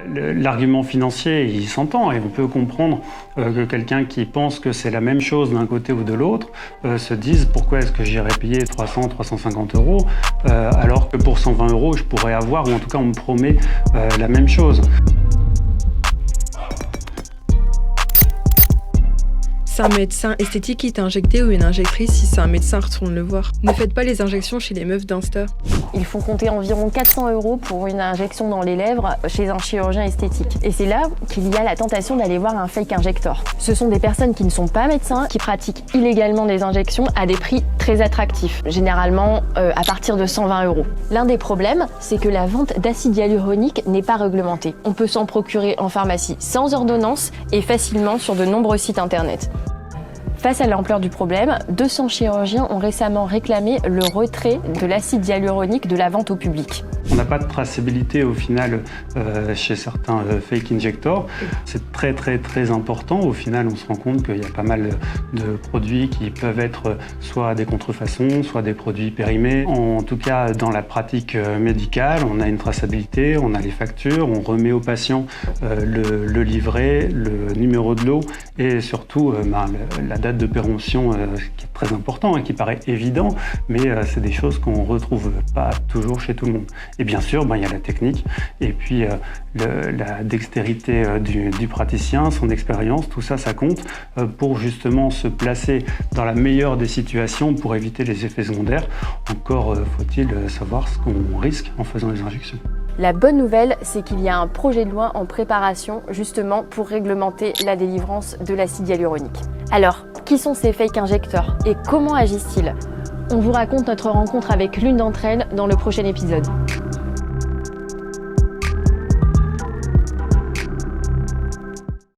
L'argument financier, il s'entend et on peut comprendre que quelqu'un qui pense que c'est la même chose d'un côté ou de l'autre se dise pourquoi est-ce que j'irais payer 300, 350 euros alors que pour 120 euros je pourrais avoir, ou en tout cas on me promet la même chose. Si un médecin esthétique qui t'a injecté ou une injectrice, si c'est un médecin, retourne le voir. Ne faites pas les injections chez les meufs d'Insta. Il faut compter environ 400 € pour une injection dans les lèvres chez un chirurgien esthétique. Et c'est là qu'il y a la tentation d'aller voir un fake injector. Ce sont des personnes qui ne sont pas médecins, qui pratiquent illégalement des injections à des prix très attractifs, généralement à partir de 120 €. L'un des problèmes, c'est que la vente d'acide hyaluronique n'est pas réglementée. On peut s'en procurer en pharmacie sans ordonnance et facilement sur de nombreux sites internet. Face à l'ampleur du problème, 200 chirurgiens ont récemment réclamé le retrait de l'acide hyaluronique de la vente au public. On n'a pas de traçabilité au final chez certains fake injectors. C'est très important. Au final, on se rend compte qu'il y a pas mal de produits qui peuvent être soit des contrefaçons, soit des produits périmés. En tout cas, dans la pratique médicale, on a une traçabilité, on a les factures, on remet au patient le livret, le numéro de lot et surtout la date de péremption qui est très important et qui paraît évident, mais c'est des choses qu'on ne retrouve pas toujours chez tout le monde. Et bien sûr, il y a la technique et puis la dextérité du praticien, son expérience, tout ça, ça compte pour justement se placer dans la meilleure des situations pour éviter les effets secondaires. Encore faut-il savoir ce qu'on risque en faisant les injections. La bonne nouvelle, c'est qu'il y a un projet de loi en préparation justement pour réglementer la délivrance de l'acide hyaluronique. Alors, qui sont ces fake injecteurs et comment agissent-ils ? On vous raconte notre rencontre avec l'une d'entre elles dans le prochain épisode.